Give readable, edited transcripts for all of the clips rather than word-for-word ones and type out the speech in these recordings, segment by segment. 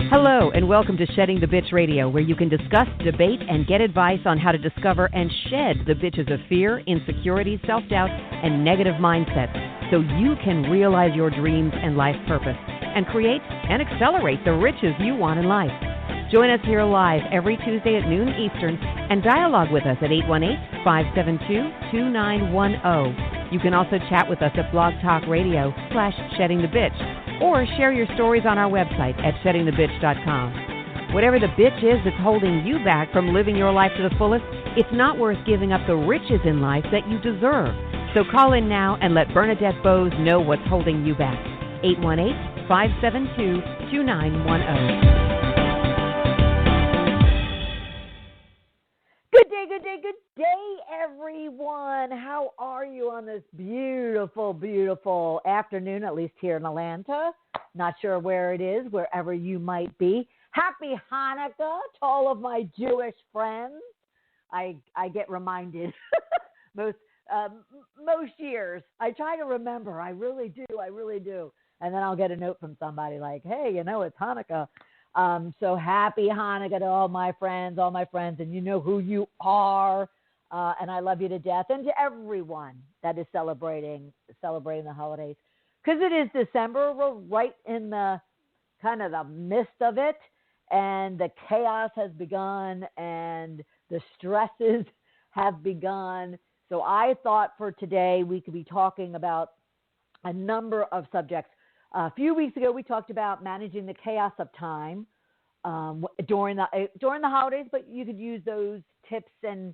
Hello, and welcome to Shedding the Bitch Radio, where you can discuss, debate, and get advice on how to discover and shed the bitches of fear, insecurity, self-doubt, and negative mindsets so you can realize your dreams and life purpose and create and accelerate the riches you want in life. Join us here live every Tuesday at noon Eastern and dialogue with us at 818-572-2910. You can also chat with us at Blog Talk Radio /SheddingTheBitch or share your stories on our website at sheddingthebitch.com. Whatever the bitch is that's holding you back from living your life to the fullest, it's not worth giving up the riches in life that you deserve. So call in now and let Bernadette Boas know what's holding you back. 818-572-2910. Good day, everyone. How are you on this beautiful, beautiful afternoon, at least here in Atlanta? Not sure where it is, wherever you might be. Happy Hanukkah to all of my Jewish friends. I get reminded most years. I try to remember. I really do. And then I'll get a note from somebody like, hey, it's Hanukkah. So happy Hanukkah to all my friends, and you know who you are, and I love you to death, and to everyone that is celebrating the holidays, because it is December. We're right in the kind of the midst of it, and the chaos has begun, and the stresses have begun. So I thought for today we could be talking about a number of subjects. A few weeks ago, we talked about managing the chaos of time during the holidays, but you could use those tips and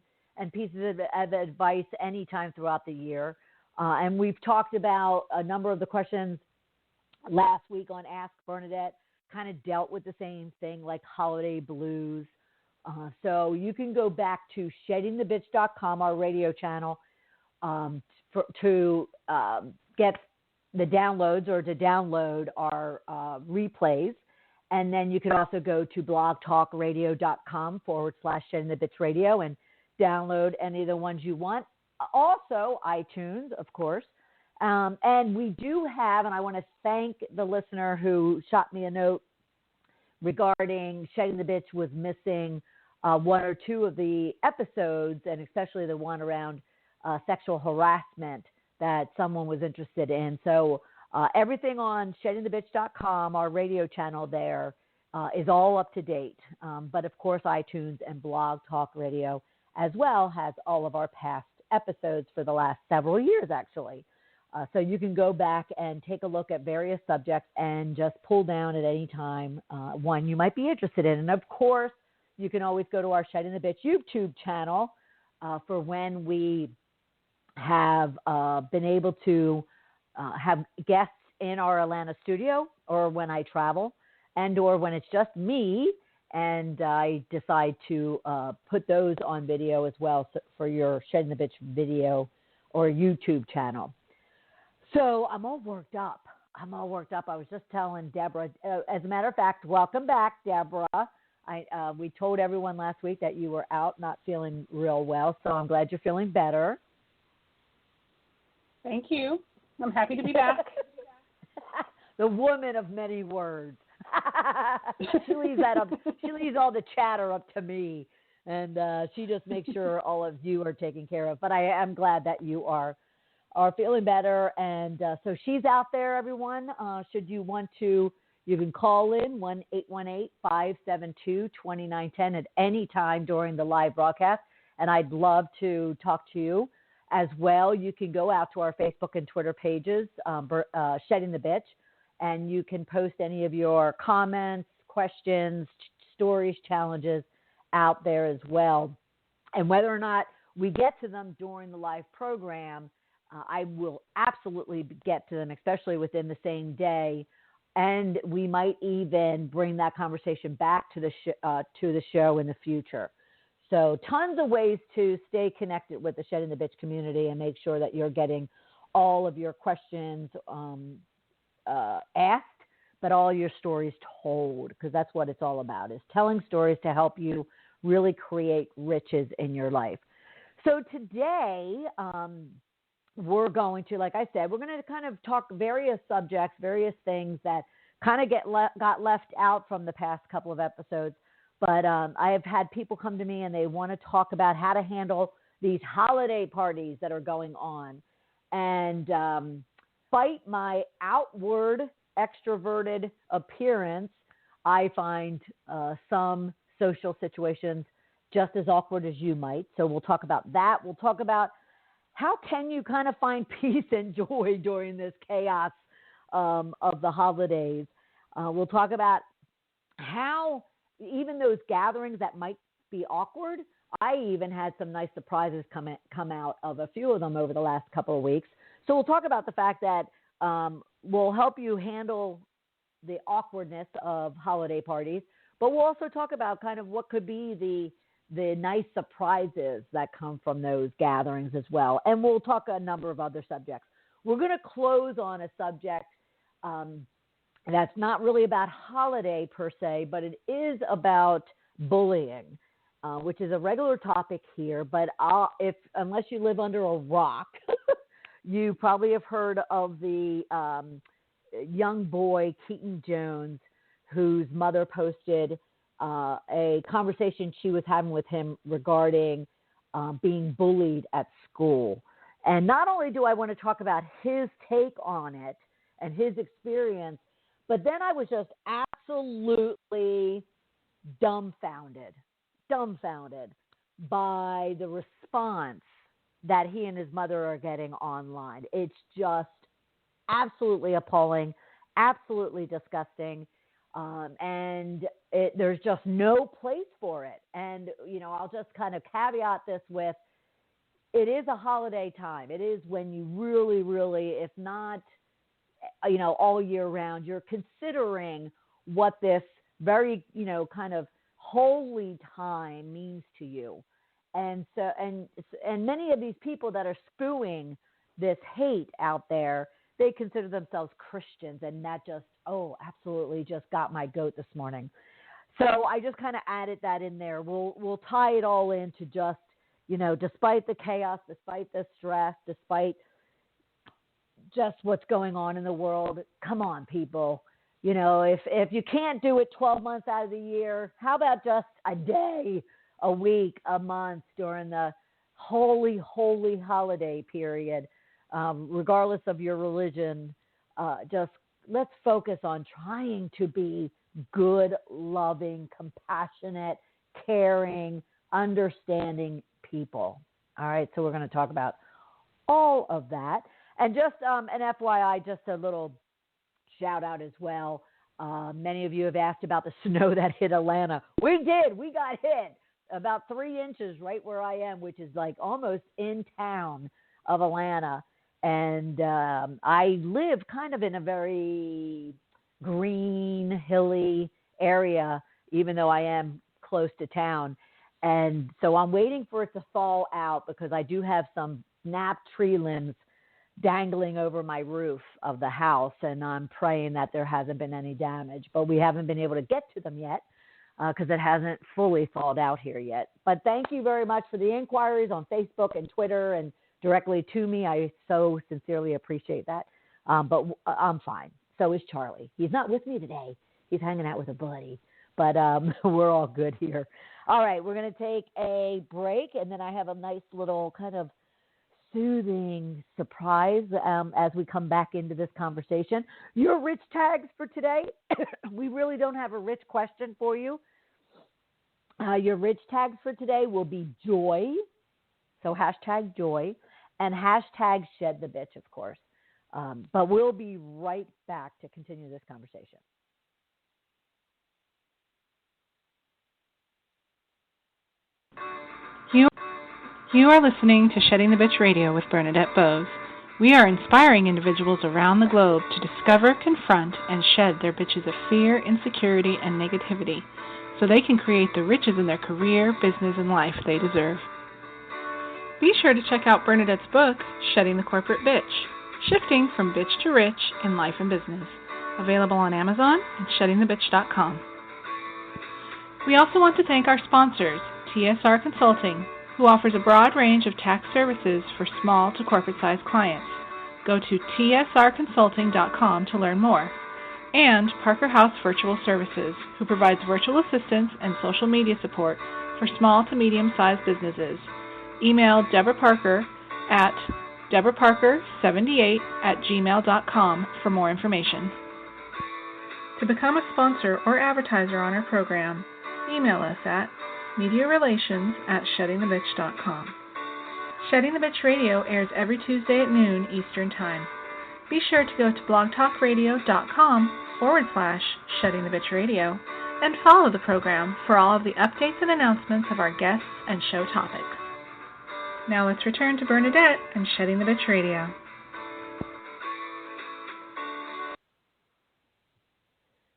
pieces of advice anytime throughout the year. And we've talked about a number of the questions last week on Ask Bernadette, kind of dealt with the same thing, like holiday blues. So you can go back to sheddingthebitch.com, our radio channel, to get the downloads or to download our replays. And then you can also go to blogtalkradio.com /sheddingthebitchradio and download any of the ones you want. Also, iTunes, of course. And we do have, and I want to thank the listener who shot me a note regarding Shedding the Bitch was missing one or two of the episodes, and especially the one around sexual harassment that someone was interested in. So everything on sheddingthebitch.com, our radio channel there, is all up to date. But of course, iTunes and Blog Talk Radio as well has all of our past episodes for the last several years, actually. So you can go back and take a look at various subjects and just pull down at any time one you might be interested in. And of course, you can always go to our Shedding the Bitch YouTube channel for when we have been able to have guests in our Atlanta studio, or when I travel, and or when it's just me and I decide to put those on video as well for your Shedding the Bitch video or YouTube channel. So I'm all worked up. I was just telling Deborah, as a matter of fact, welcome back, Deborah. We told everyone last week that you were out not feeling real well, so I'm glad you're feeling better. Thank you. I'm happy to be back. The woman of many words. She leaves all the chatter up to me, and she just makes sure all of you are taken care of. But I am glad that you are feeling better, and so she's out there, everyone. Should you want to, you can call in 1-818-572-2910 at any time during the live broadcast, and I'd love to talk to you. As well, you can go out to our Facebook and Twitter pages, Shedding the Bitch, and you can post any of your comments, questions, stories, challenges out there as well. And whether or not we get to them during the live program, I will absolutely get to them, especially within the same day. And we might even bring that conversation back to the show in the future. So tons of ways to stay connected with the Shedding the Bitch community and make sure that you're getting all of your questions asked, but all your stories told, because that's what it's all about, is telling stories to help you really create riches in your life. So today, we're going to, like I said, we're going to kind of talk various subjects, various things that kind of got left out from the past couple of episodes. But I have had people come to me and they want to talk about how to handle these holiday parties that are going on. And despite my outward extroverted appearance, I find some social situations just as awkward as you might. So we'll talk about that. We'll talk about how can you kind of find peace and joy during this chaos of the holidays. We'll talk about how even those gatherings that might be awkward, I even had some nice surprises come out of a few of them over the last couple of weeks. So we'll talk about the fact that we'll help you handle the awkwardness of holiday parties, but we'll also talk about kind of what could be the nice surprises that come from those gatherings as well. And we'll talk a number of other subjects. We're going to close on a subject that's not really about holiday per se, but it is about bullying, which is a regular topic here. But unless you live under a rock, you probably have heard of the young boy, Keaton Jones, whose mother posted a conversation she was having with him regarding being bullied at school. And not only do I want to talk about his take on it and his experience, but then I was just absolutely dumbfounded by the response that he and his mother are getting online. It's just absolutely appalling, absolutely disgusting, and there's just no place for it. And, I'll just kind of caveat this with, it is a holiday time. It is when you really, really, if not, all year round, you're considering what this very, kind of holy time means to you. And so, and many of these people that are spewing this hate out there, they consider themselves Christians, and that just, absolutely just got my goat this morning. So I just kind of added that in there. We'll tie it all into just, despite the chaos, despite the stress, despite just what's going on in the world, come on, people. If you can't do it 12 months out of the year, how about just a day, a week, a month during the holy, holy holiday period, regardless of your religion? Just let's focus on trying to be good, loving, compassionate, caring, understanding people. All right, so we're going to talk about all of that. And just an FYI, just a little shout out as well. Many of you have asked about the snow that hit Atlanta. We did. We got hit about 3 inches right where I am, which is like almost in town of Atlanta. And I live kind of in a very green, hilly area, even though I am close to town. And so I'm waiting for it to thaw out because I do have some snapped tree limbs dangling over my roof of the house, and I'm praying that there hasn't been any damage, but we haven't been able to get to them yet because it hasn't fully thawed out here yet. But thank you very much for the inquiries on Facebook and Twitter and directly to me. I so sincerely appreciate that. But I'm fine. So is Charlie. He's not with me today. He's hanging out with a buddy, but we're all good here. All right, we're going to take a break, and then I have a nice little kind of soothing surprise as we come back into this conversation. Your rich tags for today, we really don't have a rich question for you. Your rich tags for today will be joy, so hashtag joy, and hashtag shed the bitch, of course. But we'll be right back to continue this conversation. You are listening to Shedding the Bitch Radio with Bernadette Boas. We are inspiring individuals around the globe to discover, confront, and shed their bitches of fear, insecurity, and negativity so they can create the riches in their career, business, and life they deserve. Be sure to check out Bernadette's book, Shedding the Corporate Bitch, Shifting from Bitch to Rich in Life and Business, available on Amazon and sheddingthebitch.com. We also want to thank our sponsors, TSR Consulting, who offers a broad range of tax services for small to corporate-sized clients. Go to tsrconsulting.com to learn more. and Parker House Virtual Services, who provides virtual assistance and social media support for small to medium-sized businesses. Email Deborah Parker at deborahparker78@gmail.com for more information. To become a sponsor or advertiser on our program, email us at mediarelations@sheddingthebitch.com. Shedding the Bitch Radio airs every Tuesday at noon Eastern Time. Be sure to go to blogtalkradio.com/Shedding the Bitch Radio and follow the program for all of the updates and announcements of our guests and show topics. Now let's return to Bernadette and Shedding the Bitch Radio.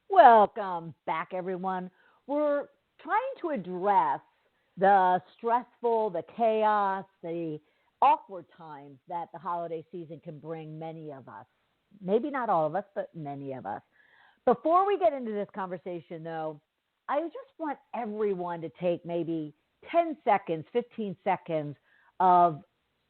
Welcome back, everyone. We're trying to address the stressful, the chaos, the awkward times that the holiday season can bring many of us. Maybe not all of us, but many of us. Before we get into this conversation, though, I just want everyone to take maybe 10 seconds, 15 seconds of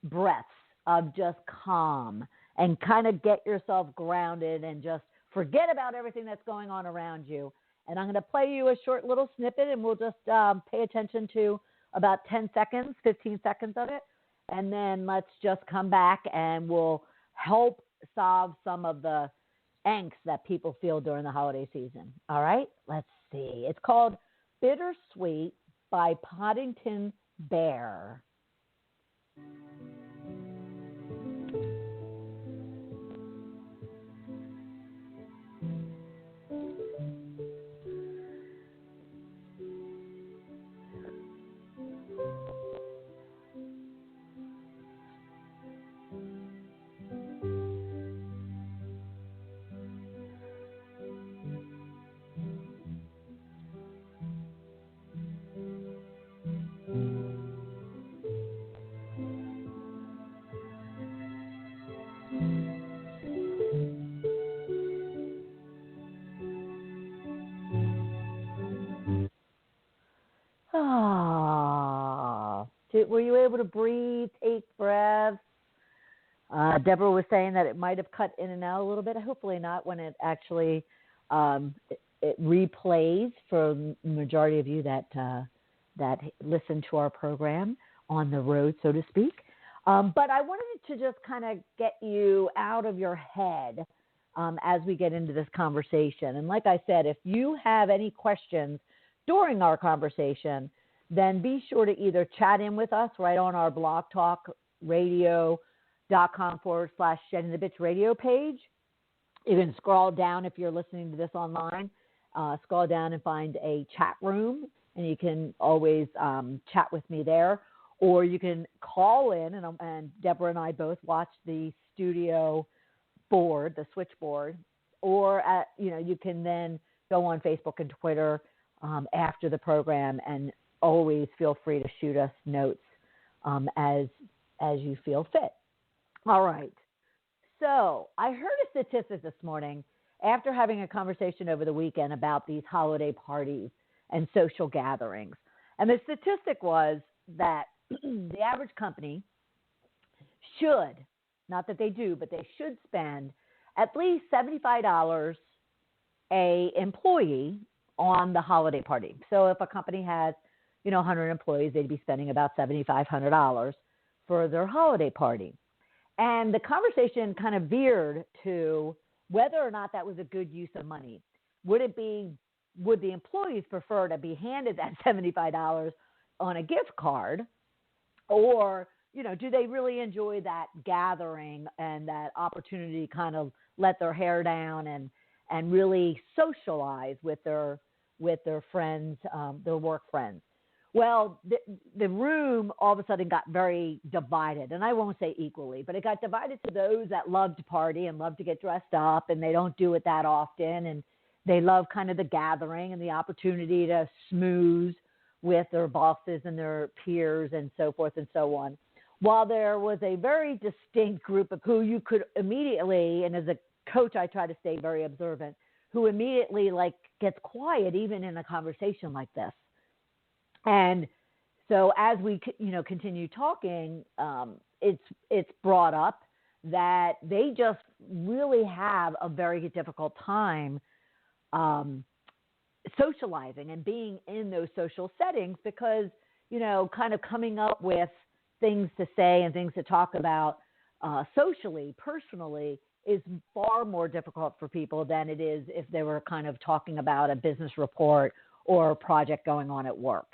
breaths, of just calm, and kind of get yourself grounded and just forget about everything that's going on around you. And I'm going to play you a short little snippet, and we'll just pay attention to about 10 seconds, 15 seconds of it. And then let's just come back and we'll help solve some of the angst that people feel during the holiday season. All right, let's see. It's called Bittersweet by Poddington Bear. Were you able to breathe, take breaths? Deborah was saying that it might have cut in and out a little bit. Hopefully not when it actually it replays for the majority of you that listen to our program on the road, so to speak. But I wanted to just kind of get you out of your head as we get into this conversation. And like I said, if you have any questions during our conversation, then be sure to either chat in with us right on our blogtalkradio.com/Shedding the Bitch radio page. You can scroll down if you're listening to this online, scroll down and find a chat room, and you can always chat with me there. Or you can call in, and Deborah and I both watch the studio board, the switchboard. Or, you can then go on Facebook and Twitter after the program, and always feel free to shoot us notes as you feel fit. All right. So I heard a statistic this morning after having a conversation over the weekend about these holiday parties and social gatherings. And the statistic was that the average company should, not that they do, but they should spend at least $75 a employee on the holiday party. So if a company has 100 employees, they'd be spending about $7,500 for their holiday party. And the conversation kind of veered to whether or not that was a good use of money. Would the employees prefer to be handed that $75 on a gift card, or, do they really enjoy that gathering and that opportunity to kind of let their hair down and really socialize with their friends, their work friends? Well, the room all of a sudden got very divided, and I won't say equally, but it got divided to those that love to party and love to get dressed up, and they don't do it that often, and they love kind of the gathering and the opportunity to schmooze with their bosses and their peers and so forth and so on. While there was a very distinct group of who you could immediately, and as a coach I try to stay very observant, who immediately gets quiet even in a conversation like this. And so as we, continue talking, it's brought up that they just really have a very difficult time socializing and being in those social settings because, kind of coming up with things to say and things to talk about socially, personally, is far more difficult for people than it is if they were kind of talking about a business report or a project going on at work.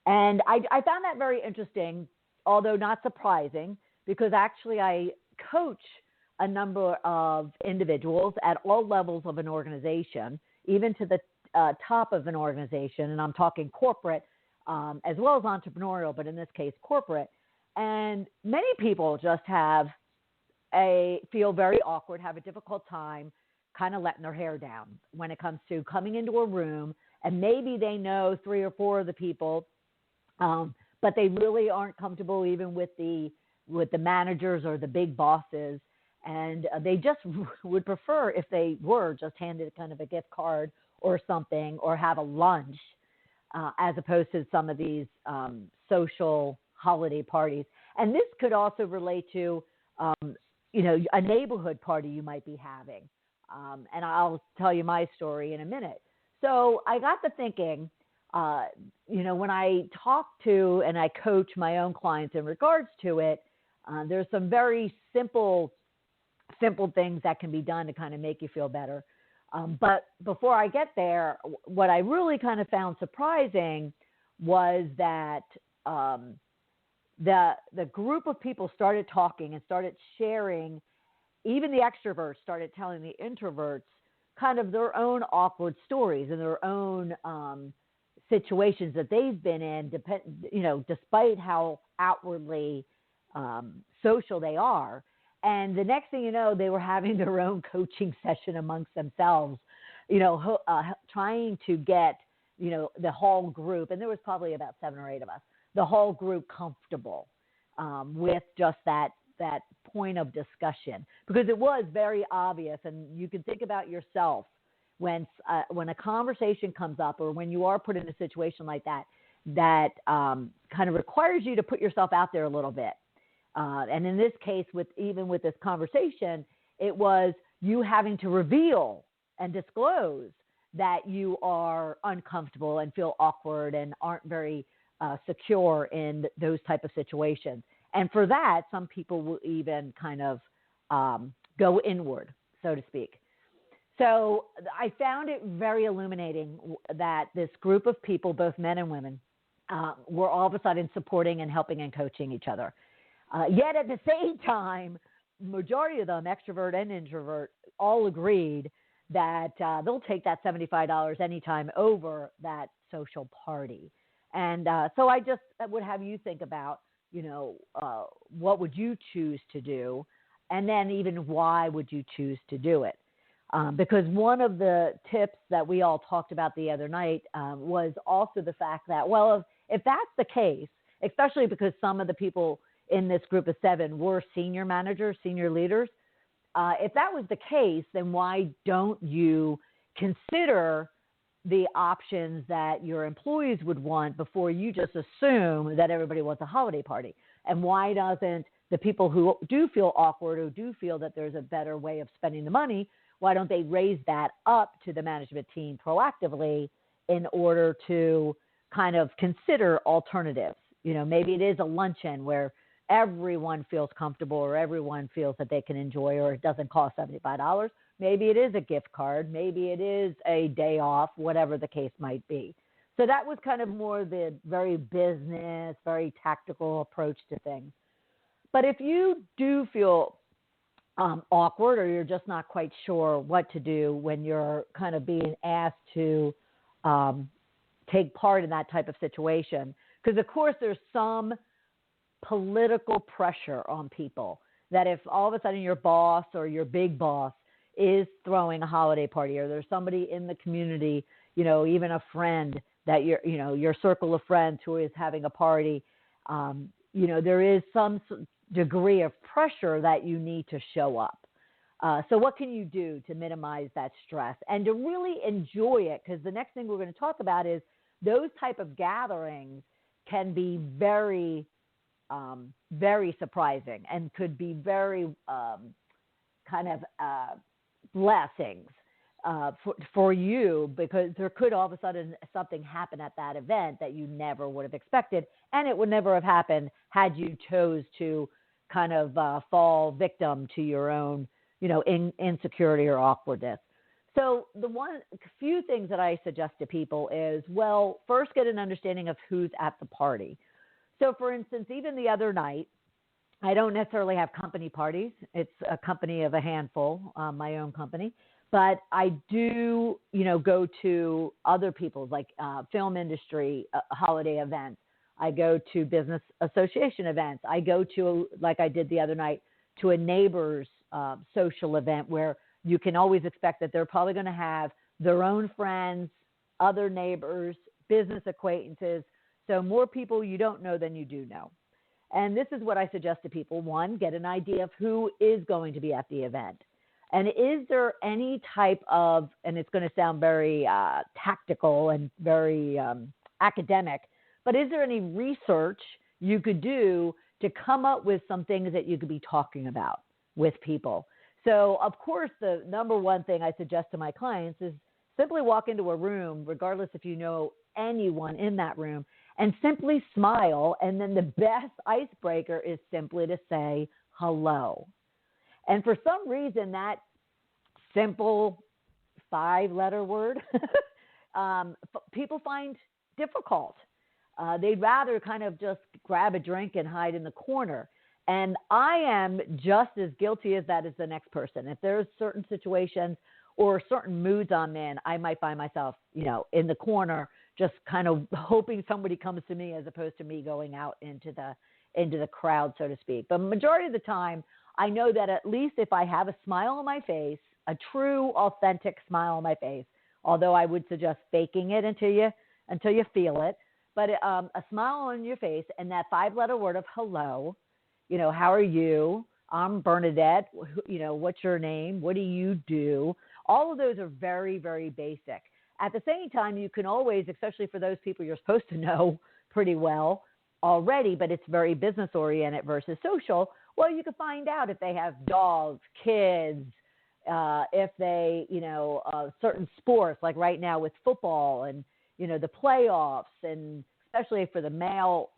And I found that very interesting, although not surprising, because actually I coach a number of individuals at all levels of an organization, even to the top of an organization, and I'm talking corporate as well as entrepreneurial, but in this case corporate. And many people just feel very awkward, have a difficult time kind of letting their hair down when it comes to coming into a room, and maybe they know 3 or 4 of the people, but they really aren't comfortable even with the managers or the big bosses, and they just would prefer if they were just handed kind of a gift card or something, or have a lunch, as opposed to some of these social holiday parties. And this could also relate to a neighborhood party you might be having. And I'll tell you my story in a minute. So I got to thinking, when I talk to and I coach my own clients in regards to it, there's some very simple things that can be done to kind of make you feel better. But before I get there, what I really kind of found surprising was that the group of people started talking and started sharing. Even the extroverts started telling the introverts kind of their own awkward stories and their own situations that they've been in, despite how outwardly social they are. And the next thing you know, they were having their own coaching session amongst themselves, trying to get, the whole group, and there was probably about 7 or 8 of us, the whole group comfortable with just that point of discussion, because it was very obvious. And you can think about yourself when a conversation comes up, or when you are put in a situation like that kind of requires you to put yourself out there a little bit. And in this case, with this conversation, it was you having to reveal and disclose that you are uncomfortable and feel awkward and aren't very secure in those type of situations. And for that, some people will even kind of go inward, so to speak. So I found it very illuminating that this group of people, both men and women, were all of a sudden supporting and helping and coaching each other. Yet at the same time, majority of them, extrovert and introvert, all agreed that they'll take that $75 anytime over that social party. And so I just would have you think about, what would you choose to do? And then even why would you choose to do it? Because one of the tips that we all talked about the other night was also the fact that, well, if that's the case, especially because some of the people in this group of 7 were senior managers, senior leaders, if that was the case, then why don't you consider the options that your employees would want before you just assume that everybody wants a holiday party? And why doesn't the people who do feel awkward, who do feel that there's a better way of spending the money, why don't they raise that up to the management team proactively in order to kind of consider alternatives? Maybe it is a luncheon where everyone feels comfortable, or everyone feels that they can enjoy, or it doesn't cost $75. Maybe it is a gift card. Maybe it is a day off, whatever the case might be. So that was kind of more the very business, very tactical approach to things. But if you do feel awkward, or you're just not quite sure what to do when you're kind of being asked to take part in that type of situation, because of course there's some political pressure on people that if all of a sudden your boss or your big boss is throwing a holiday party, or there's somebody in the community, even a friend that your circle of friends who is having a party, there is some degree of pressure that you need to show up. So what can you do to minimize that stress and to really enjoy it? Because the next thing we're going to talk about is those type of gatherings can be very, very surprising and could be very kind of blessings, for you, because there could all of a sudden something happen at that event that you never would have expected, and it would never have happened had you chose to kind of fall victim to your own, insecurity or awkwardness. So the few things that I suggest to people is, well, first get an understanding of who's at the party. So for instance, even the other night, I don't necessarily have company parties. It's a company of a handful, my own company. But I do, go to other people's, like film industry holiday events. I go to business association events. I go to, like I did the other night, to a neighbor's social event where you can always expect that they're probably going to have their own friends, other neighbors, business acquaintances. So more people you don't know than you do know. And this is what I suggest to people. One, get an idea of who is going to be at the event. And is there any type of, and it's going to sound very tactical and very academic, but is there any research you could do to come up with some things that you could be talking about with people? So, of course, the number one thing I suggest to my clients is simply walk into a room, regardless if you know anyone in that room, and simply smile. And then the best icebreaker is simply to say hello. And for some reason, that simple 5-letter word, people find difficult. They'd rather kind of just grab a drink and hide in the corner. And I am just as guilty as that as the next person. If there's certain situations or certain moods I'm in, I might find myself, in the corner, just kind of hoping somebody comes to me as opposed to me going out into the crowd, so to speak. But majority of the time, I know that at least if I have a smile on my face, a true, authentic smile on my face, although I would suggest faking it until you feel it, but a smile on your face and that 5-letter word of hello. How are you? I'm Bernadette. What's your name? What do you do? All of those are very, very basic. At the same time, you can always, especially for those people you're supposed to know pretty well already, but it's very business oriented versus social. Well, you can find out if they have dogs, kids, if they, certain sports, like right now with football and, the playoffs, and especially for the male,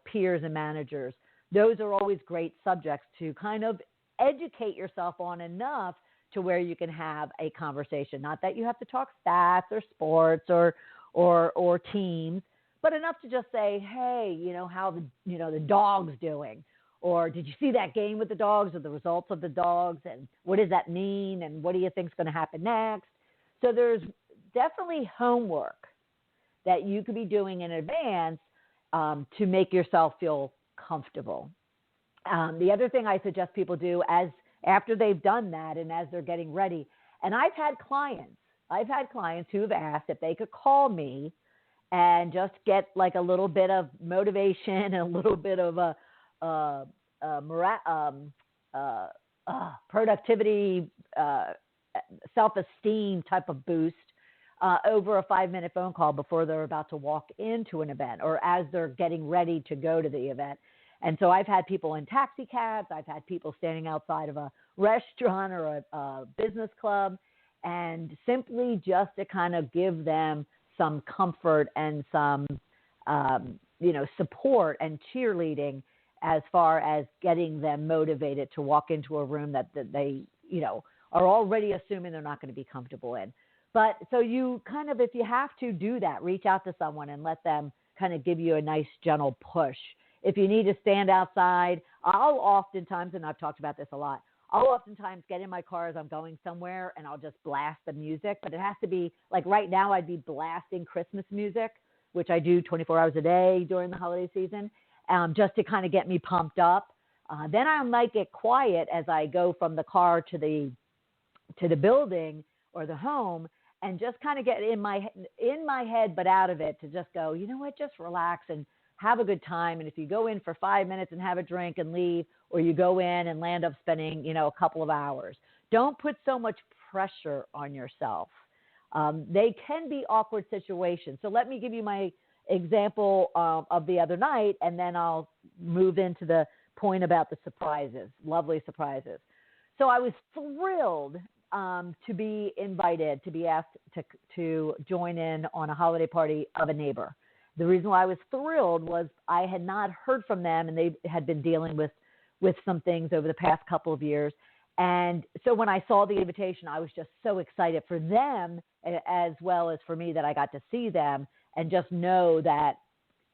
peers and managers. Those are always great subjects to kind of educate yourself on enough to where you can have a conversation. Not that you have to talk stats or sports or teams, but enough to just say, hey, how the dog's doing, or did you see that game with the dogs, or the results of the dogs, and what does that mean, and what do you think is going to happen next? So there's definitely homework that you could be doing in advance to make yourself feel comfortable. The other thing I suggest people do after they've done that and as they're getting ready, and I've had clients who have asked if they could call me and just get like a little bit of motivation and a little bit of productivity, self-esteem type of boost over a 5-minute phone call before they're about to walk into an event or as they're getting ready to go to the event. And so I've had people in taxi cabs. I've had people standing outside of a restaurant or a business club, and simply just to kind of give them some comfort and some, support and cheerleading as far as getting them motivated to walk into a room that they, are already assuming they're not going to be comfortable in. But so you kind of, if you have to do that, reach out to someone and let them kind of give you a nice gentle push. If you need to stand outside, I'll oftentimes, and I've talked about this a lot, I'll oftentimes get in my car as I'm going somewhere and I'll just blast the music. But it has to be, like right now I'd be blasting Christmas music, which I do 24 hours a day during the holiday season, just to kind of get me pumped up. Then I might get quiet as I go from the car to the building or the home, and just kind of get in my head, but out of it, to just go, you know what, just relax and have a good time. And if you go in for 5 minutes and have a drink and leave, or you go in and land up spending, a couple of hours, don't put so much pressure on yourself. They can be awkward situations. So let me give you my example of the other night, and then I'll move into the point about the surprises, lovely surprises. So I was thrilled to be invited, to be asked to join in on a holiday party of a neighbor. The reason why I was thrilled was I had not heard from them, and they had been dealing with some things over the past couple of years. And so when I saw the invitation, I was just so excited for them as well as for me that I got to see them and just know that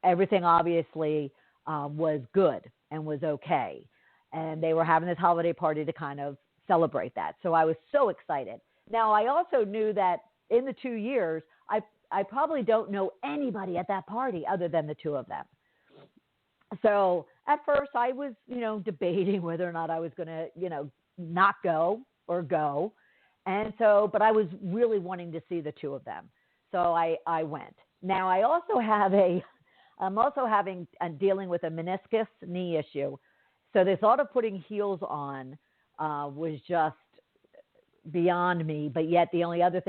everything obviously was good and was okay. And they were having this holiday party to kind of celebrate that. So I was so excited. Now, I also knew that in the 2 years, I probably don't know anybody at that party other than the two of them. So at first I was, debating whether or not I was going to, not go or go. And so, but I was really wanting to see the two of them. So I went. Now I'm dealing with a meniscus knee issue. So the thought of putting heels on was just beyond me, but yet the only other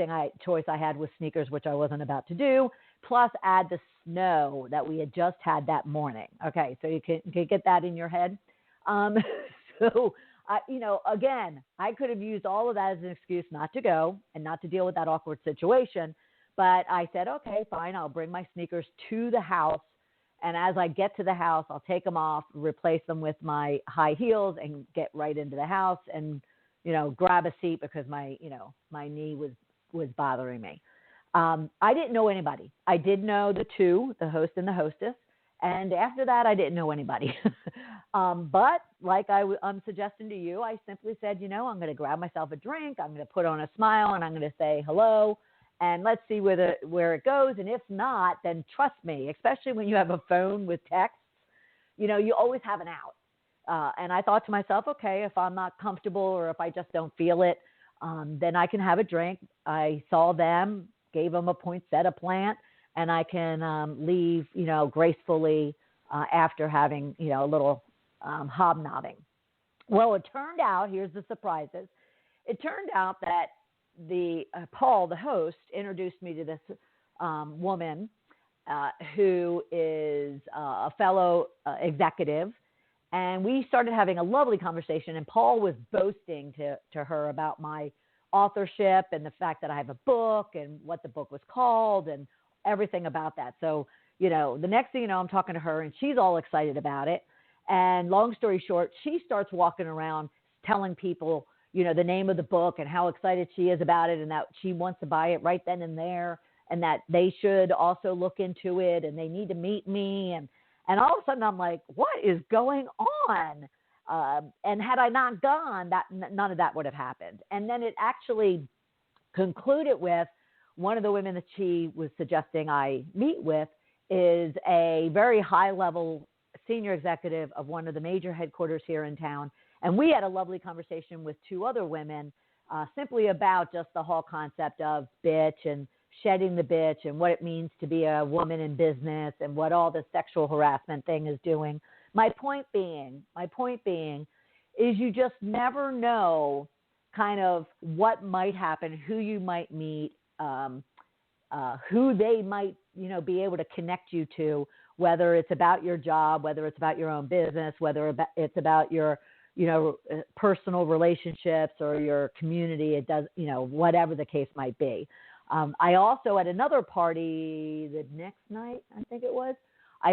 choice I had was sneakers, which I wasn't about to do, plus add the snow that we had just had that morning. Okay, so you can get that in your head. Again, I could have used all of that as an excuse not to go and not to deal with that awkward situation, but I said, okay, fine, I'll bring my sneakers to the house, and as I get to the house, I'll take them off, replace them with my high heels, and get right into the house and grab a seat because my knee was bothering me. I didn't know anybody. I did know the two, the host and the hostess. And after that, I didn't know anybody. But like I'm suggesting to you, I simply said, I'm going to grab myself a drink. I'm going to put on a smile and I'm going to say hello. And let's see where it goes. And if not, then trust me, especially when you have a phone with texts, you always have an out. And I thought to myself, okay, if I'm not comfortable or if I just don't feel it, then I can have a drink. I saw them, gave them a poinsettia plant, and I can leave, gracefully after having, a little hobnobbing. Well, it turned out, here's the surprises. It turned out that Paul, the host, introduced me to this woman who is a fellow executive. And we started having a lovely conversation, and Paul was boasting to her about my authorship and the fact that I have a book and what the book was called and everything about that. So, the next thing you know, I'm talking to her, and she's all excited about it. And long story short, she starts walking around telling people, the name of the book and how excited she is about it and that she wants to buy it right then and there and that they should also look into it and they need to meet me. And all of a sudden, I'm like, what is going on? And had I not gone, none of that would have happened. And then it actually concluded with one of the women that she was suggesting I meet with is a very high-level senior executive of one of the major headquarters here in town. And we had a lovely conversation with two other women simply about just the whole concept of bitch and shedding the bitch and what it means to be a woman in business and what all the sexual harassment thing is doing. My point being is you just never know kind of what might happen, who you might meet, who they might, be able to connect you to, whether it's about your job, whether it's about your own business, whether it's about your, personal relationships or your community. It does, whatever the case might be. I also, at another party the next night, I think it was, I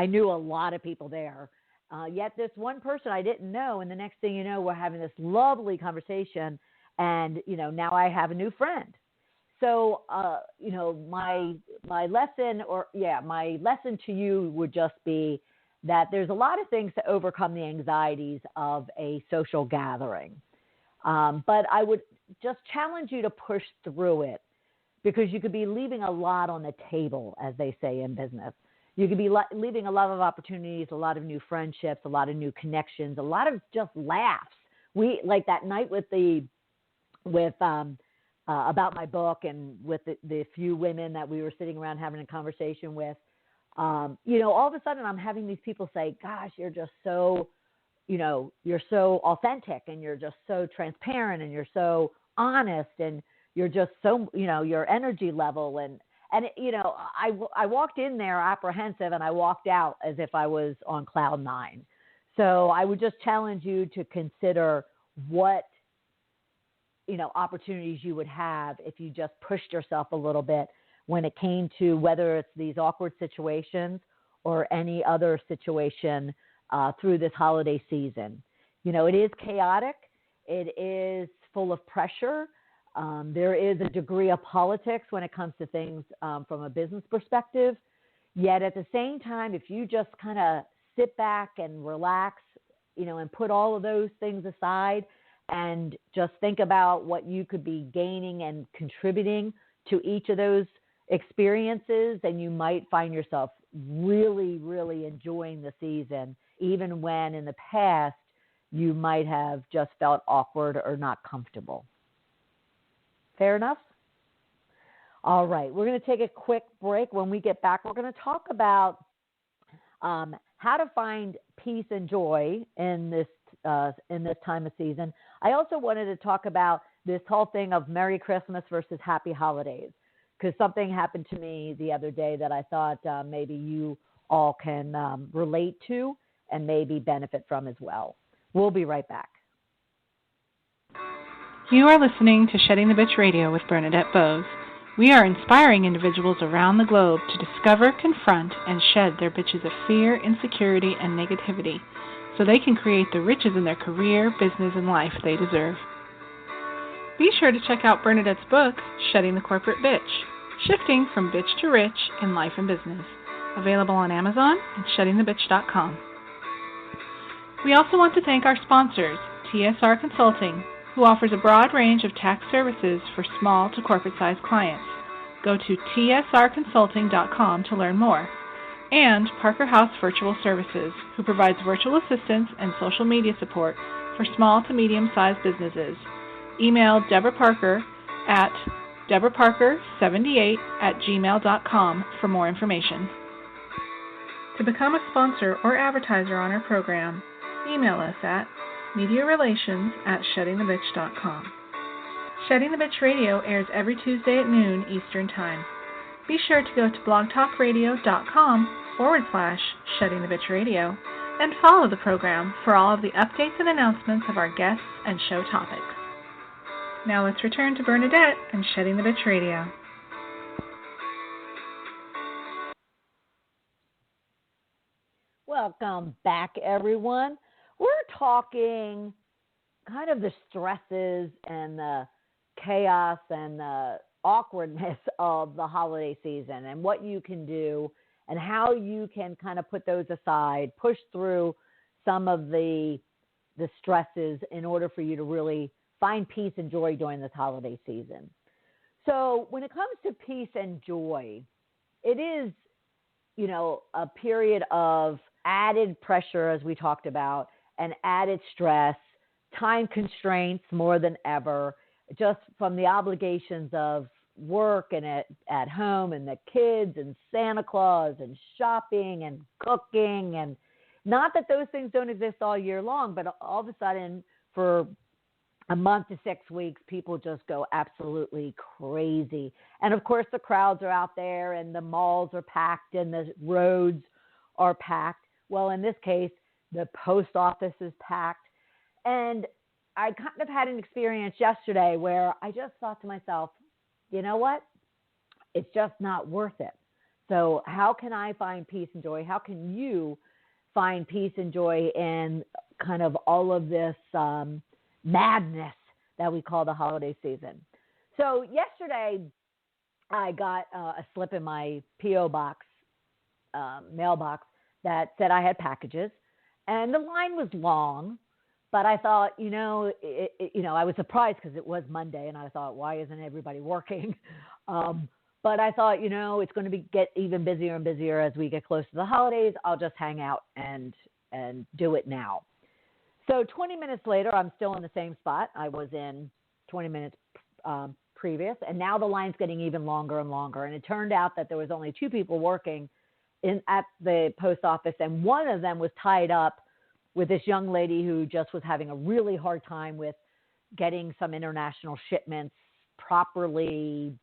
knew a lot of people there. Yet this one person I didn't know, and the next thing you know, we're having this lovely conversation, and, now I have a new friend. So, my lesson to you would just be that there's a lot of things to overcome the anxieties of a social gathering. But I would just challenge you to push through it because you could be leaving a lot on the table, as they say in business. You could be leaving a lot of opportunities, a lot of new friendships, a lot of new connections, a lot of just laughs. We like that night about my book and with the few women that we were sitting around having a conversation with. All of a sudden I'm having these people say, "Gosh, you're just so." You're so authentic and you're just so transparent and you're so honest and you're just so, your energy level. And I walked in there apprehensive and I walked out as if I was on cloud nine. So I would just challenge you to consider what opportunities you would have if you just pushed yourself a little bit when it came to whether it's these awkward situations or any other situation through this holiday season. It is chaotic. It is full of pressure. There is a degree of politics when it comes to things from a business perspective. Yet at the same time, if you just kind of sit back and relax, and put all of those things aside and just think about what you could be gaining and contributing to each of those experiences, then you might find yourself really, really enjoying the season, even when in the past you might have just felt awkward or not comfortable. Fair enough? All right, we're going to take a quick break. When we get back, we're going to talk about how to find peace and joy in this time of season. I also wanted to talk about this whole thing of Merry Christmas versus Happy Holidays, because something happened to me the other day that I thought maybe you all can relate to and maybe benefit from as well. We'll be right back. You are listening to Shedding the Bitch Radio with Bernadette Boas. We are inspiring individuals around the globe to discover, confront, and shed their bitches of fear, insecurity, and negativity so they can create the riches in their career, business, and life they deserve. Be sure to check out Bernadette's book, Shedding the Corporate Bitch, Shifting from Bitch to Rich in Life and Business, available on Amazon and sheddingthebitch.com. We also want to thank our sponsors, TSR Consulting, who offers a broad range of tax services for small to corporate-sized clients. Go to tsrconsulting.com to learn more. And Parker House Virtual Services, who provides virtual assistance and social media support for small to medium-sized businesses. Email Deborah Parker at deborahparker78@gmail.com for more information. To become a sponsor or advertiser on our program, email us at mediarelations@sheddingthebitch.com. Shedding the Bitch Radio airs every Tuesday at noon Eastern Time. Be sure to go to blogtalkradio.com/Shedding the Bitch Radio and follow the program for all of the updates and announcements of our guests and show topics. Now let's return to Bernadette and Shedding the Bitch Radio. Welcome back, everyone. We're talking kind of the stresses and the chaos and the awkwardness of the holiday season and what you can do and how you can kind of put those aside, push through some of the stresses in order for you to really find peace and joy during this holiday season. So when it comes to peace and joy, it is, a period of added pressure, as we talked about, and added stress, time constraints more than ever, just from the obligations of work and at home and the kids and Santa Claus and shopping and cooking. And not that those things don't exist all year long, but all of a sudden for a month to 6 weeks, people just go absolutely crazy. And of course, the crowds are out there and the malls are packed and the roads are packed. Well, in this case, the post office is packed. And I kind of had an experience yesterday where I just thought to myself, you know what? It's just not worth it. So how can I find peace and joy? How can you find peace and joy in kind of all of this madness that we call the holiday season? So yesterday, I got a slip in my P.O. box, mailbox, that said I had packages. And the line was long, but I thought, I was surprised because it was Monday, and I thought, why isn't everybody working? But I thought, it's going to get even busier and busier as we get close to the holidays. I'll just hang out and do it now. So 20 minutes later, I'm still in the same spot I was in 20 minutes previous, and now the line's getting even longer and longer. And it turned out that there was only 2 people working at the post office, and one of them was tied up with this young lady who just was having a really hard time with getting some international shipments properly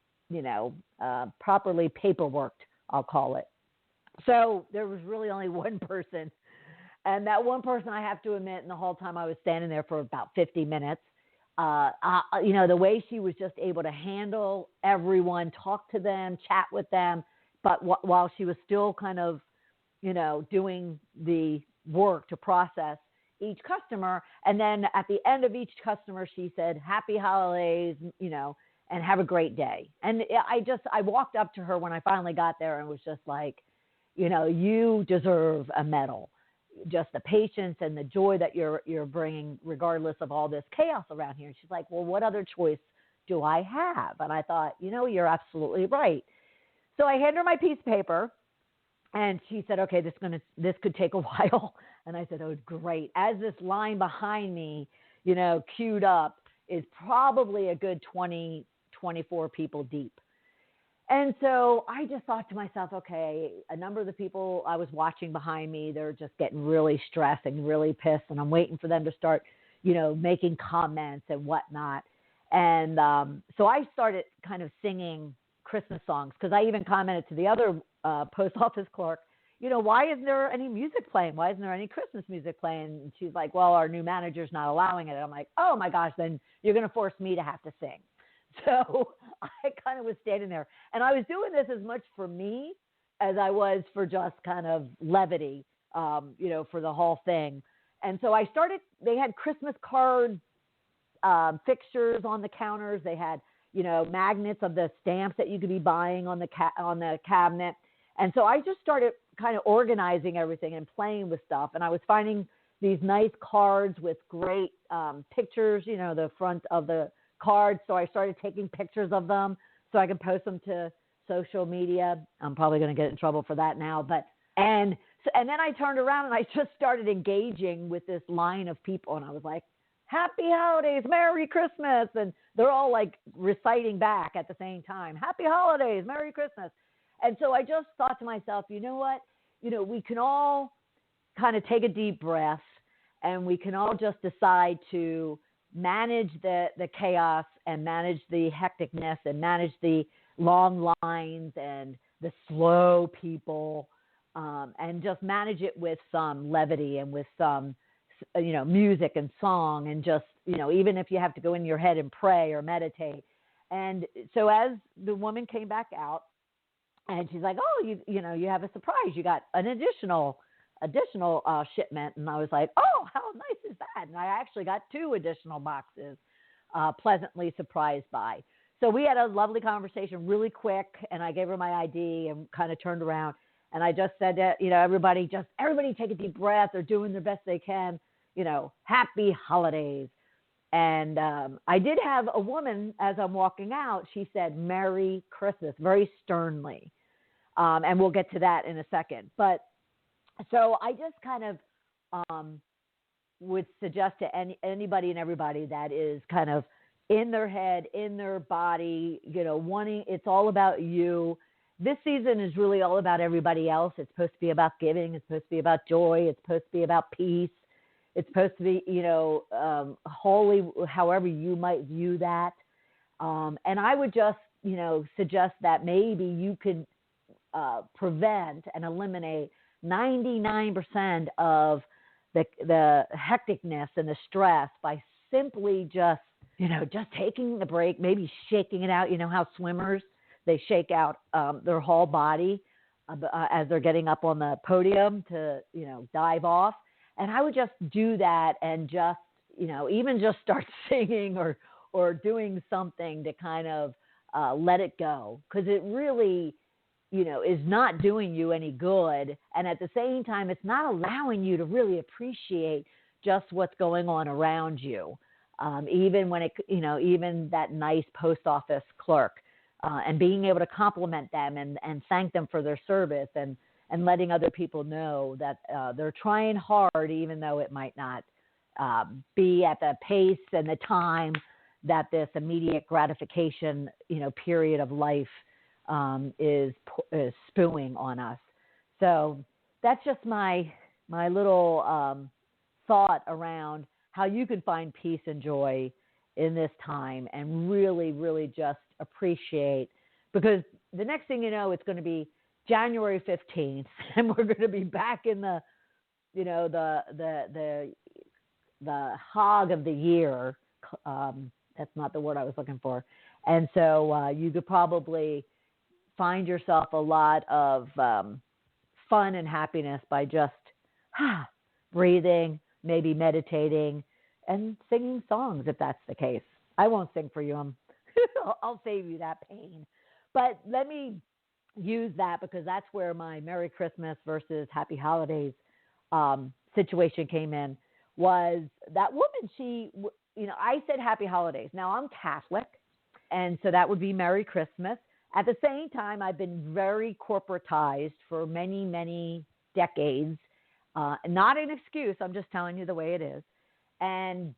paperworked, I'll call it. So there was really only one person. And that one person, I have to admit, in the whole time I was standing there for about 50 minutes, The way she was just able to handle everyone, talk to them, chat with them, but while she was still kind of, doing the work to process each customer. And then at the end of each customer, she said, "Happy holidays, and have a great day." And I walked up to her when I finally got there and was just like, you deserve a medal. Just the patience and the joy that you're bringing, regardless of all this chaos around here. And she's like, "Well, what other choice do I have?" And I thought, you're absolutely right. So I handed her my piece of paper, and she said, "Okay, this could take a while." And I said, "Oh, great." As this line behind me, queued up, is probably a good 20, 24 people deep. And so I just thought to myself, okay, a number of the people I was watching behind me, they're just getting really stressed and really pissed, and I'm waiting for them to start, making comments and whatnot. And so I started kind of singing Christmas songs, because I even commented to the other post office clerk, "Why isn't there any music playing? Why isn't there any Christmas music playing?" And she's like, "Well, our new manager's not allowing it." I'm like, "Oh my gosh, then you're going to force me to have to sing." So I kind of was standing there, and I was doing this as much for me as I was for just kind of levity, for the whole thing. And so I started, they had Christmas card fixtures on the counters. They had, magnets of the stamps that you could be buying on the cabinet. And so I just started kind of organizing everything and playing with stuff. And I was finding these nice cards with great pictures, the front of the cards. So I started taking pictures of them so I could post them to social media. I'm probably going to get in trouble for that now, and then I turned around and I just started engaging with this line of people, and I was like, "Happy holidays, Merry Christmas." And they're all like reciting back at the same time, "Happy holidays, Merry Christmas." And so I just thought to myself, you know what, we can all kind of take a deep breath, and we can all just decide to manage the chaos and manage the hecticness and manage the long lines and the slow people, and just manage it with some levity and with some, music and song, and just, even if you have to go in your head and pray or meditate. And so as the woman came back out, and she's like, "Oh, you have a surprise. You got an additional shipment." And I was like, "Oh, how nice is that?" And I actually got 2 additional boxes, pleasantly surprised by. So we had a lovely conversation really quick, and I gave her my ID and kind of turned around, and I just said that, everybody take a deep breath. They're doing their best they can, happy holidays. And I did have a woman, as I'm walking out, she said, "Merry Christmas," very sternly. And we'll get to that in a second. But so I just kind of would suggest to anybody and everybody that is kind of in their head, in their body, wanting, it's all about you. This season is really all about everybody else. It's supposed to be about giving. It's supposed to be about joy. It's supposed to be about peace. It's supposed to be, holy, however you might view that. And I would just, suggest that maybe you could prevent and eliminate 99% of the hecticness and the stress by simply just taking the break, maybe shaking it out. You know how swimmers, they shake out their whole body as they're getting up on the podium to, dive off. And I would just do that and just, even just start singing or doing something to kind of let it go, because it really, is not doing you any good. And at the same time, it's not allowing you to really appreciate just what's going on around you. Even when even that nice post office clerk, and being able to compliment them and thank them for their service, and letting other people know that they're trying hard, even though it might not be at the pace and the time that this immediate gratification, period of life is spewing on us. So that's just my little thought around how you can find peace and joy in this time, and really, really just appreciate, because the next thing you know, it's going to be January 15th, and we're going to be back in the, the hog of the year That's not the word I was looking for. And so you could probably find yourself a lot of fun and happiness by just breathing, maybe meditating, and singing songs if that's the case. I won't sing for you. I'll save you that pain. But let me use that because that's where my Merry Christmas versus Happy Holidays situation came in. Was that woman, I said Happy Holidays. Now I'm Catholic, and so that would be Merry Christmas. At the same time, I've been very corporatized for many, many decades. Not an excuse. I'm just telling you the way it is. And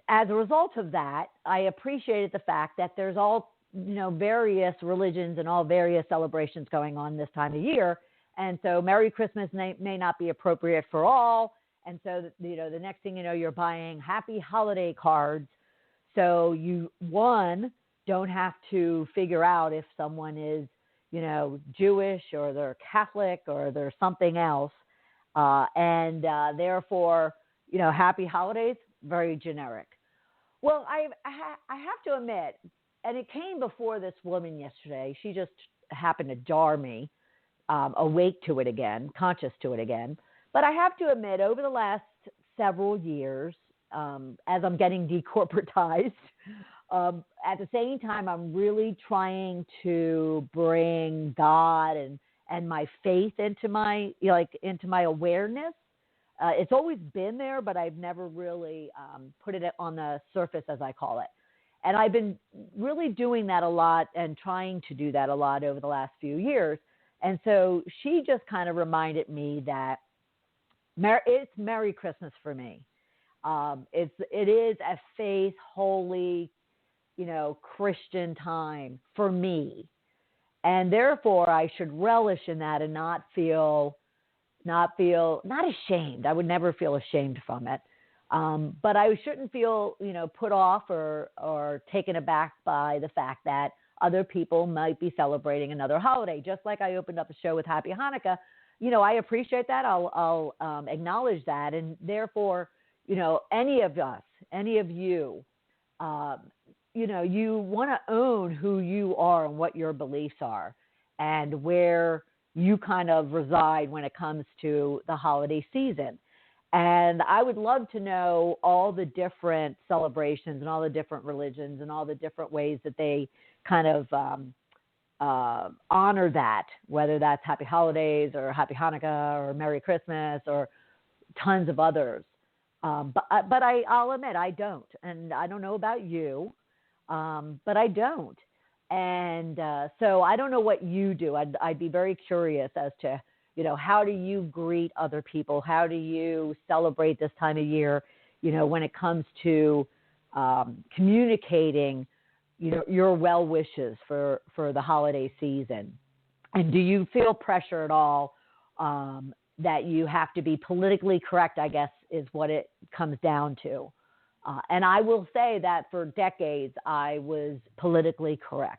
as a result of that, I appreciated the fact that there's all, various religions and all various celebrations going on this time of year. And so Merry Christmas may not be appropriate for all. And so, the next thing you know, you're buying Happy Holiday cards. So you, don't have to figure out if someone is, Jewish or they're Catholic or they're something else. Therefore, Happy Holidays, very generic. Well, I have to admit, and it came before this woman yesterday, she just happened to jar me awake to it again, conscious to it again. But I have to admit, over the last several years, as I'm getting decorporatized, at the same time, I'm really trying to bring God and my faith into my awareness. It's always been there, but I've never really put it on the surface, as I call it. And I've been really doing that a lot and trying to do that a lot over the last few years. And so she just kind of reminded me that it's Merry Christmas for me. It is a faith, holy, Christian time for me. And therefore I should relish in that and not ashamed. I would never feel ashamed from it. But I shouldn't feel, put off or taken aback by the fact that other people might be celebrating another holiday. Just like I opened up the show with Happy Hanukkah, I appreciate that. I'll acknowledge that. And therefore, any of us, any of you, you want to own who you are and what your beliefs are and where you kind of reside when it comes to the holiday season. And I would love to know all the different celebrations and all the different religions and all the different ways that they kind of honor that, whether that's Happy Holidays or Happy Hanukkah or Merry Christmas or tons of others. But I'll admit I don't. And I don't know about you, but I don't. And so I don't know what you do. I'd be very curious as to, how do you greet other people? How do you celebrate this time of year, when it comes to communicating, your well wishes for the holiday season? And do you feel pressure at all that you have to be politically correct, I guess, is what it comes down to? And I will say that for decades, I was politically correct.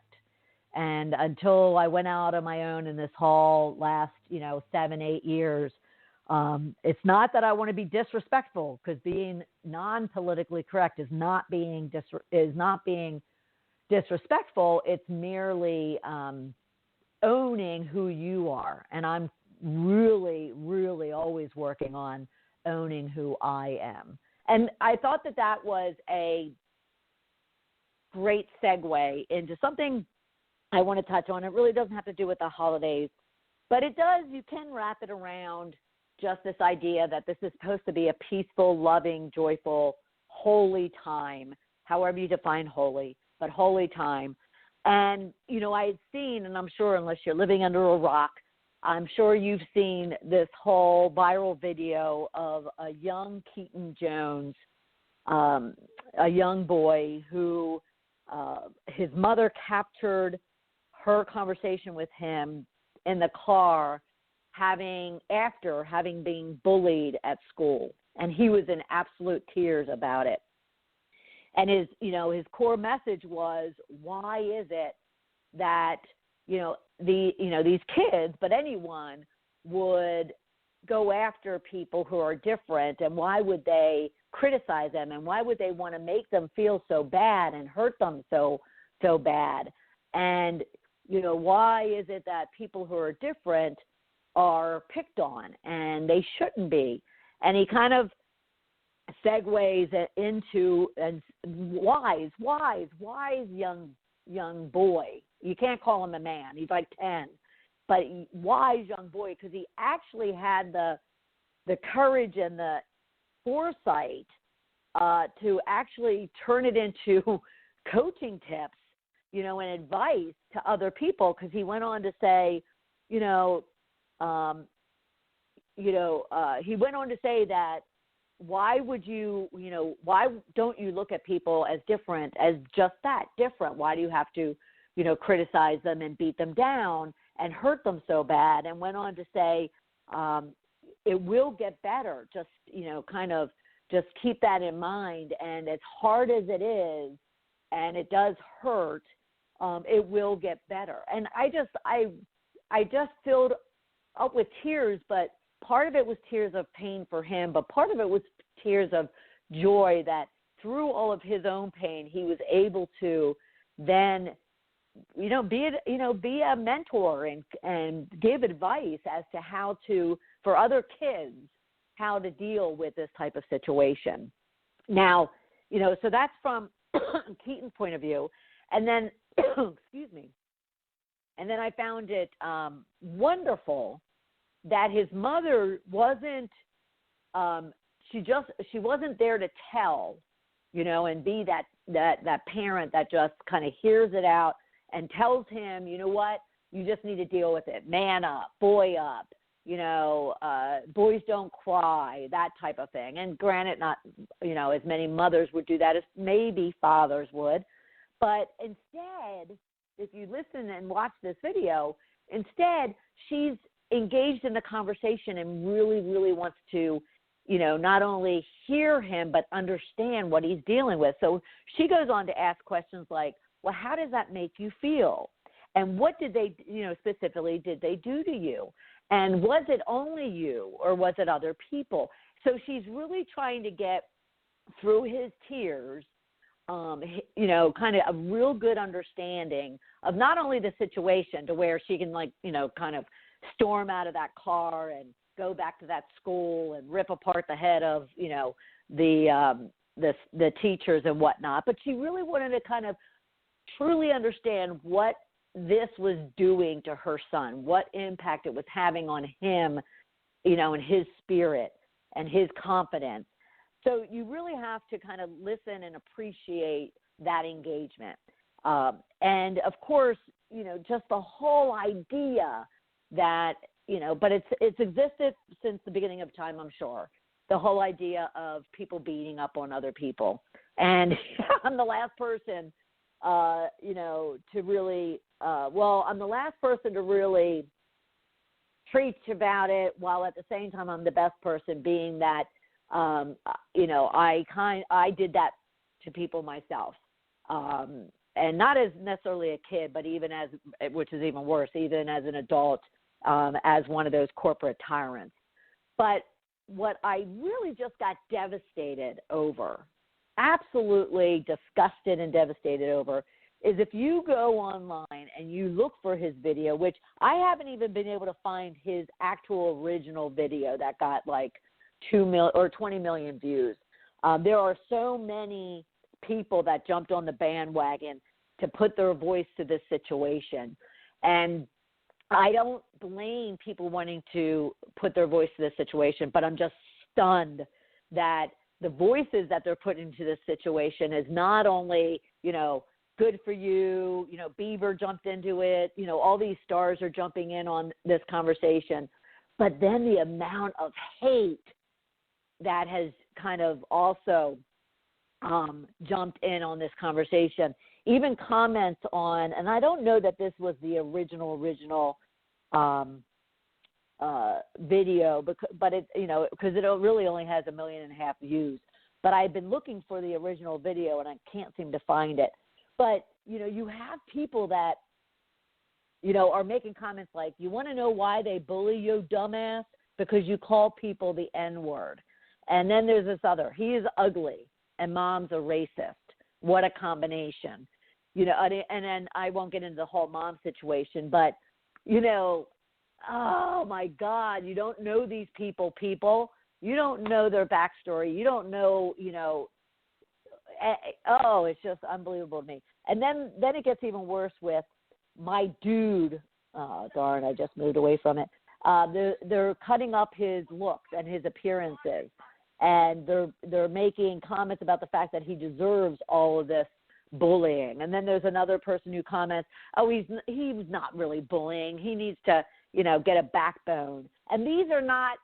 And until I went out on my own in this whole last, 7-8 years, it's not that I want to be disrespectful, because being non-politically correct is not being disrespectful. It's merely owning who you are. And I'm really, really always working on owning who I am. And I thought that was a great segue into something I want to touch on. It really doesn't have to do with the holidays, but it does. You can wrap it around just this idea that this is supposed to be a peaceful, loving, joyful, holy time, however you define holy, but holy time. And, I had seen, and I'm sure unless you're living under a rock, I'm sure you've seen this whole viral video of a young Keaton Jones, a young boy who his mother captured her conversation with him in the car after having been bullied at school. And he was in absolute tears about it. And his core message was, why is it that, these kids, but anyone, would go after people who are different, and why would they criticize them, and why would they want to make them feel so bad and hurt them so bad? And, why is it that people who are different are picked on and they shouldn't be? And he kind of segues it into a wise young boy. You can't call him a man. He's like 10, but wise young boy, because he actually had the courage and the foresight to actually turn it into coaching tips, and advice to other people, because he went on to say, he went on to say that why don't you look at people as different, as just that, different? Why do you have to, criticize them and beat them down and hurt them so bad? And went on to say, it will get better. Just, just keep that in mind. And as hard as it is, and it does hurt, it will get better. And I just filled up with tears, but part of it was tears of pain for him, but part of it was tears of joy that through all of his own pain, he was able to then, be a mentor and give advice as to how to, for other kids, how to deal with this type of situation. Now, so that's from Keaton's point of view. And then, excuse me, and then I found it wonderful that his mother wasn't, she wasn't there to tell, and be that parent that just kind of hears it out and tells him, you know what, you just need to deal with it. Man up, boy up, boys don't cry, that type of thing. And granted, not, as many mothers would do that as maybe fathers would. But instead, if you listen and watch this video, instead, she's engaged in the conversation and really, really wants to, not only hear him, but understand what he's dealing with. So she goes on to ask questions like, well, how does that make you feel? And what did they, specifically did they do to you? And was it only you, or was it other people? So she's really trying to get through his tears, kind of a real good understanding of not only the situation to where she can kind of storm out of that car and go back to that school and rip apart the head of, the teachers and whatnot. But she really wanted to kind of truly understand what this was doing to her son, what impact it was having on him, and his spirit and his confidence. So you really have to kind of listen and appreciate that engagement. And of course, just the whole idea that, but it's existed since the beginning of time, I'm sure. The whole idea of people beating up on other people. And I'm the last person, to really, I'm the last person to really preach about it, while at the same time I'm the best person, being that, I did that to people myself. And not as necessarily a kid, but even as, which is even worse, even as an adult, as one of those corporate tyrants. But what I really just got devastated over, absolutely disgusted and devastated over, is if you go online and you look for his video, which I haven't even been able to find his actual original video that got like 2 million or 20 million views. There are so many people that jumped on the bandwagon to put their voice to this situation. And I don't blame people wanting to put their voice to this situation, but I'm just stunned that the voices that they're putting into this situation is not only, good for you, Bieber jumped into it, all these stars are jumping in on this conversation, but then the amount of hate that has kind of also jumped in on this conversation. Even comments on, and I don't know that this was the original video, but it, because it really only has 1.5 million views. But I've been looking for the original video and I can't seem to find it. But, you have people that, are making comments like, you want to know why they bully you, dumbass? Because you call people the N-word. And then there's this other. He is ugly, and mom's a racist. What a combination. You know, and then I won't get into the whole mom situation, but, you know, oh, my God, you don't know these people. You don't know their backstory. You don't know, you know, it's just unbelievable to me. And then it gets even worse with my dude. Oh, darn, I just moved away from it. They're cutting up his looks and his appearances, and they're making comments about the fact that he deserves all of this bullying. And then there's another person who comments, oh, he's not really bullying. He needs to, you know, get a backbone. And these are not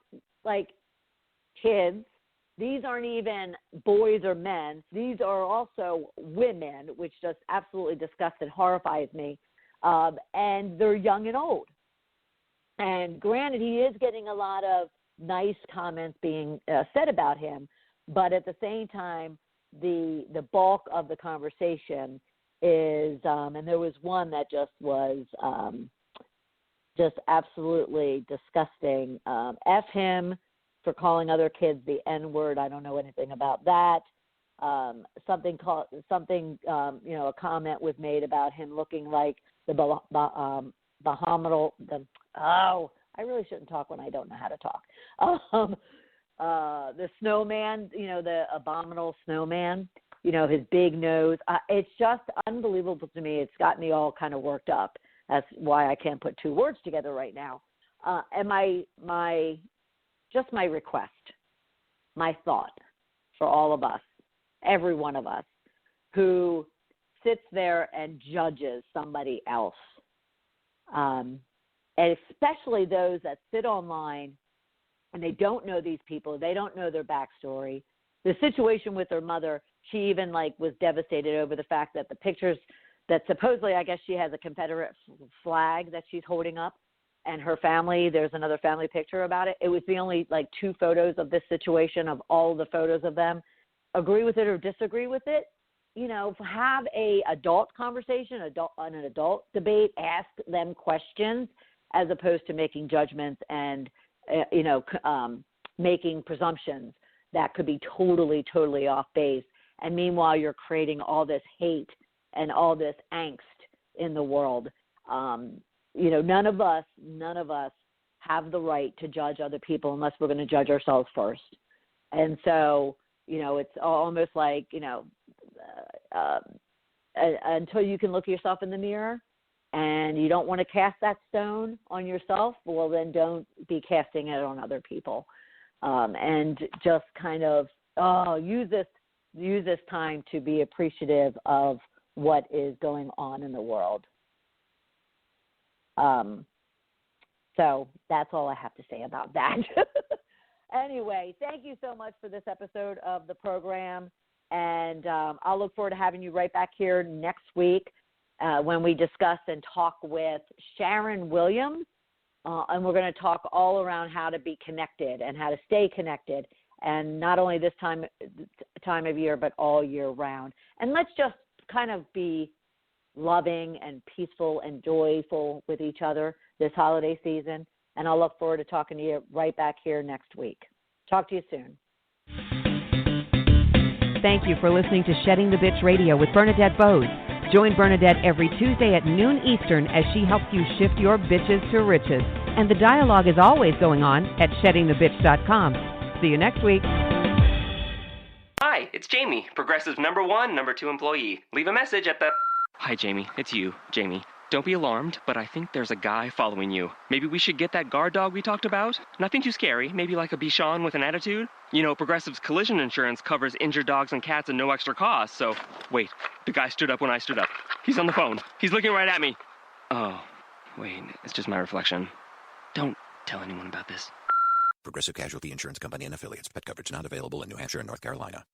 like kids. These aren't even boys or men. These are also women, which just absolutely disgusts and horrifies me. And they're young and old. And granted, he is getting a lot of nice comments being said about him, but at the same time, the bulk of the conversation is, and there was one that just was just absolutely disgusting. F him for calling other kids the N-word. I don't know anything about that. A comment was made about him looking like the I really shouldn't talk when I don't know how to talk. The snowman, you know, the abominable snowman, you know, his big nose. It's just unbelievable to me. It's got me all kind of worked up. That's why I can't put two words together right now. And my request, my thought for all of us, every one of us who sits there and judges somebody else, and especially those that sit online and they don't know these people, they don't know their backstory. The situation with her mother, she even was devastated over the fact that the pictures that supposedly, I guess she has a Confederate flag that she's holding up, and her family, there's another family picture about it. It was the only 2 photos of this situation of all the photos of them. Agree with it or disagree with it, you know, have a adult conversation, an adult debate, ask them questions as opposed to making judgments and, making presumptions that could be totally, totally off base. And meanwhile, you're creating all this hate and all this angst in the world. None of us have the right to judge other people unless we're going to judge ourselves first. And so, it's almost like, until you can look yourself in the mirror and you don't want to cast that stone on yourself, well, then don't be casting it on other people. And just kind of use this time to be appreciative of what is going on in the world. So that's all I have to say about that. Anyway, thank you so much for this episode of the program. And I'll look forward to having you right back here next week when we discuss and talk with Sharon Williams. And we're going to talk all around how to be connected and how to stay connected. And not only this time of year, but all year round. And let's just kind of be loving and peaceful and joyful with each other this holiday season. And I'll look forward to talking to you right back here next week. Talk to you soon. Thank you for listening to Shedding the Bitch Radio with Bernadette Boas. Join Bernadette every Tuesday at noon Eastern as she helps you shift your bitches to riches. And the dialogue is always going on at sheddingthebitch.com. See you next week. Hi, it's Jamie, Progressive's #1, #2 employee. Leave a message at the... Hi, Jamie. It's you, Jamie. Don't be alarmed, but I think there's a guy following you. Maybe we should get that guard dog we talked about? Nothing too scary. Maybe like a Bichon with an attitude? You know, Progressive's collision insurance covers injured dogs and cats at no extra cost, so... Wait, the guy stood up when I stood up. He's on the phone. He's looking right at me. Oh, wait, it's just my reflection. Don't tell anyone about this. Progressive Casualty Insurance Company and Affiliates. Pet coverage not available in New Hampshire and North Carolina.